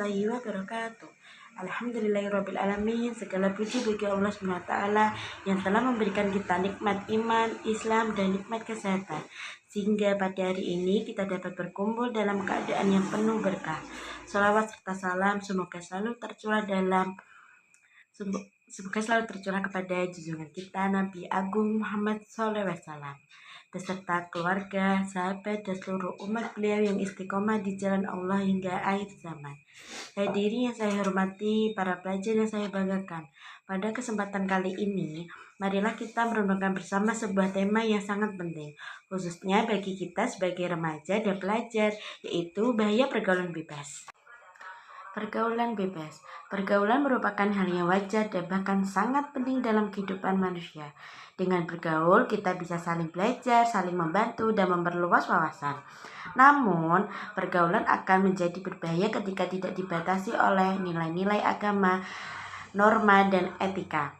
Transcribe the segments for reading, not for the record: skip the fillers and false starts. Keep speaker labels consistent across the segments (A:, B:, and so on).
A: warahmatullahi wabarakatuh. Alhamdulillahirrabbilalamin. Segala puji bagi Allah SWT yang telah memberikan kita nikmat iman, Islam, dan nikmat kesehatan, sehingga pada hari ini kita dapat berkumpul dalam keadaan yang penuh berkah. Salawat serta salam semoga selalu tercurah kepada junjungan kita Nabi Agung Muhammad SAW beserta keluarga, sahabat, dan seluruh umat beliau yang istiqomah di jalan Allah hingga akhir zaman. Hadirin yang saya hormati, para pelajar yang saya banggakan, pada kesempatan kali ini, marilah kita merenungkan bersama sebuah tema yang sangat penting, khususnya bagi kita sebagai remaja dan pelajar, yaitu bahaya pergaulan bebas. Pergaulan bebas. Pergaulan merupakan hal yang wajar dan bahkan sangat penting dalam kehidupan manusia. Dengan bergaul, kita bisa saling belajar, saling membantu, dan memperluas wawasan. Namun, pergaulan akan menjadi berbahaya ketika tidak dibatasi oleh nilai-nilai agama, norma, dan etika.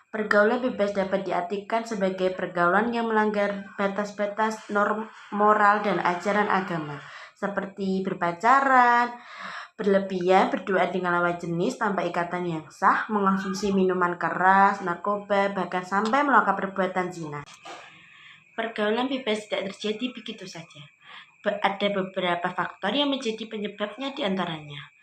A: Pergaulan bebas dapat diartikan sebagai pergaulan yang melanggar batas-batas norm moral dan ajaran agama, seperti berpacaran berlebihan, berdoa dengan lawan jenis tanpa ikatan yang sah, mengonsumsi minuman keras, narkoba, bahkan sampai melakukan perbuatan zina. Pergaulan bebas tidak terjadi begitu saja. Ada beberapa faktor yang menjadi penyebabnya, diantaranya.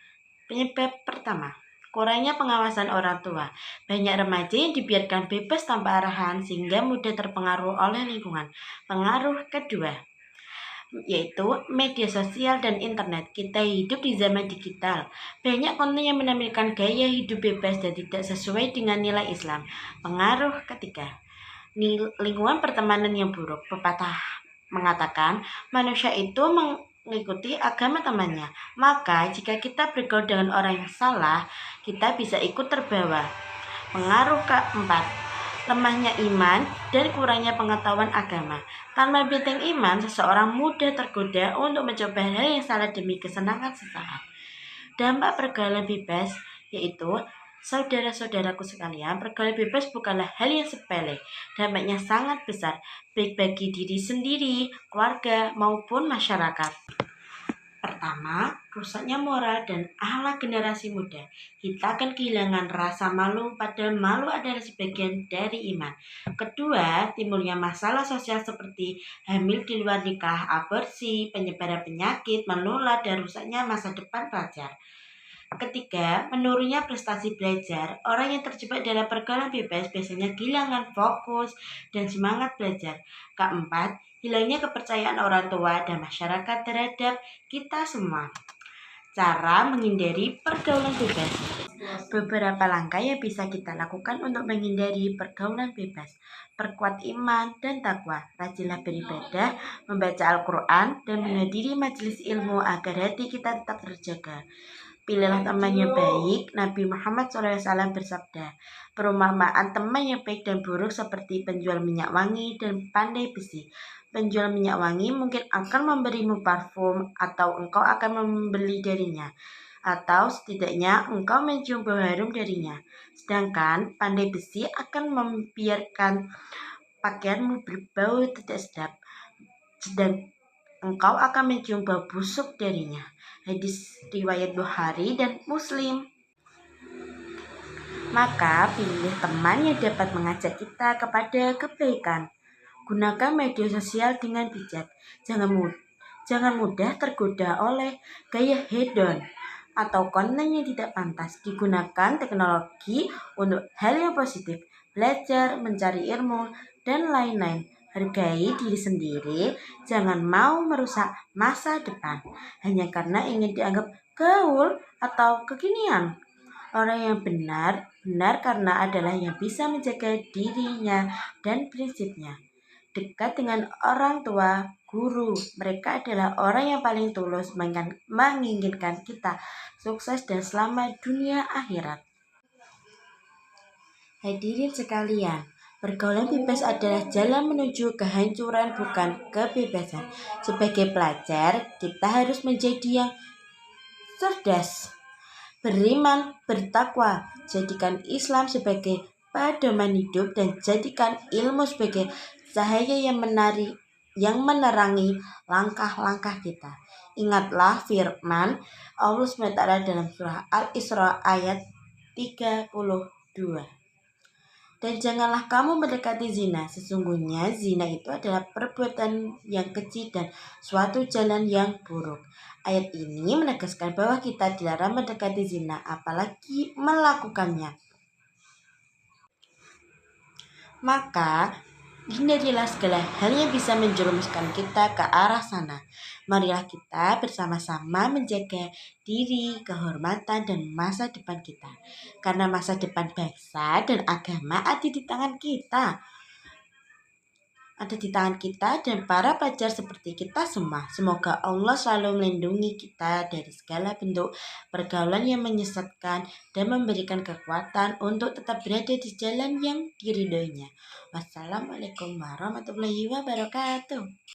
A: Penyebab pertama, kurangnya pengawasan orang tua. Banyak remaja yang dibiarkan bebas tanpa arahan sehingga mudah terpengaruh oleh lingkungan. Pengaruh kedua, yaitu media sosial dan internet. Kita hidup di zaman digital. Banyak konten yang menampilkan gaya hidup bebas dan tidak sesuai dengan nilai Islam. Pengaruh ketiga, lingkungan pertemanan yang buruk. Pepatah mengatakan manusia itu mengikuti agama temannya. Maka jika kita bergaul dengan orang yang salah, kita bisa ikut terbawa. Pengaruh keempat, lemahnya iman dan kurangnya pengetahuan agama. Tanpa benteng iman, seseorang mudah tergoda untuk mencoba hal yang salah demi kesenangan sesaat. Dampak pergaulan bebas, yaitu saudara-saudaraku sekalian, pergaulan bebas bukanlah hal yang sepele. Dampaknya sangat besar, baik bagi diri sendiri, keluarga, maupun masyarakat. Pertama, rusaknya moral dan akhlak generasi muda. Kita akan kehilangan rasa malu, padahal malu adalah sebagian dari iman. Kedua, timbulnya masalah sosial seperti hamil di luar nikah, aborsi, penyebaran penyakit menular, dan rusaknya masa depan pelajar. Ketiga, menurunnya prestasi belajar. Orang yang terjebak dalam pergaulan bebas biasanya kehilangan fokus dan semangat belajar. Keempat, hilangnya kepercayaan orang tua dan masyarakat terhadap kita semua. Cara menghindari pergaulan bebas. Beberapa langkah yang bisa kita lakukan untuk menghindari pergaulan bebas. Perkuat iman dan takwa. Rajinlah beribadah, membaca Al-Quran, dan menghadiri majelis ilmu agar hati kita tetap terjaga. Pilihlah teman yang baik. Nabi Muhammad SAW bersabda, perumpamaan teman yang baik dan buruk seperti penjual minyak wangi dan pandai besi. Penjual minyak wangi mungkin akan memberimu parfum atau engkau akan membeli darinya, atau setidaknya engkau mencium bau harum darinya. Sedangkan pandai besi akan membiarkan pakaianmu berbau tidak sedap, sedang engkau akan mencium bau busuk darinya. Hadis riwayat Bukhari dan Muslim. Maka pilih teman yang dapat mengajak kita kepada kebaikan. Gunakan media sosial dengan bijak. Jangan mudah tergoda oleh gaya hedon atau konten yang tidak pantas. Digunakan teknologi untuk hal yang positif, belajar, mencari ilmu, dan lain-lain. Hargai diri sendiri, jangan mau merusak masa depan hanya karena ingin dianggap gaul atau kekinian. Orang yang benar karena adalah yang bisa menjaga dirinya dan prinsipnya. Dekat dengan orang tua, guru, mereka adalah orang yang paling tulus menginginkan kita sukses dan selamat dunia akhirat. Hadirin sekalian, pergaulan bebas adalah jalan menuju kehancuran, bukan kebebasan. Sebagai pelajar, kita harus menjadi yang cerdas, beriman, bertakwa, jadikan Islam sebagai pedoman hidup, dan jadikan ilmu sebagai cahaya yang menerangi langkah-langkah kita. Ingatlah firman Allah SWT dalam surah Al-Isra ayat 32. Dan janganlah kamu mendekati zina. Sesungguhnya zina itu adalah perbuatan yang kecil dan suatu jalan yang buruk. Ayat ini menegaskan bahwa kita dilarang mendekati zina, apalagi melakukannya. Maka hindarilah segala hal yang bisa menjerumuskan kita ke arah sana. Marilah kita bersama-sama menjaga diri, kehormatan, dan masa depan kita. Karena masa depan bangsa dan agama ada di tangan kita. Ada di tangan kita dan para pelajar seperti kita semua. Semoga Allah selalu melindungi kita dari segala bentuk pergaulan yang menyesatkan dan memberikan kekuatan untuk tetap berada di jalan yang diridhoinya. Wassalamualaikum warahmatullahi wabarakatuh.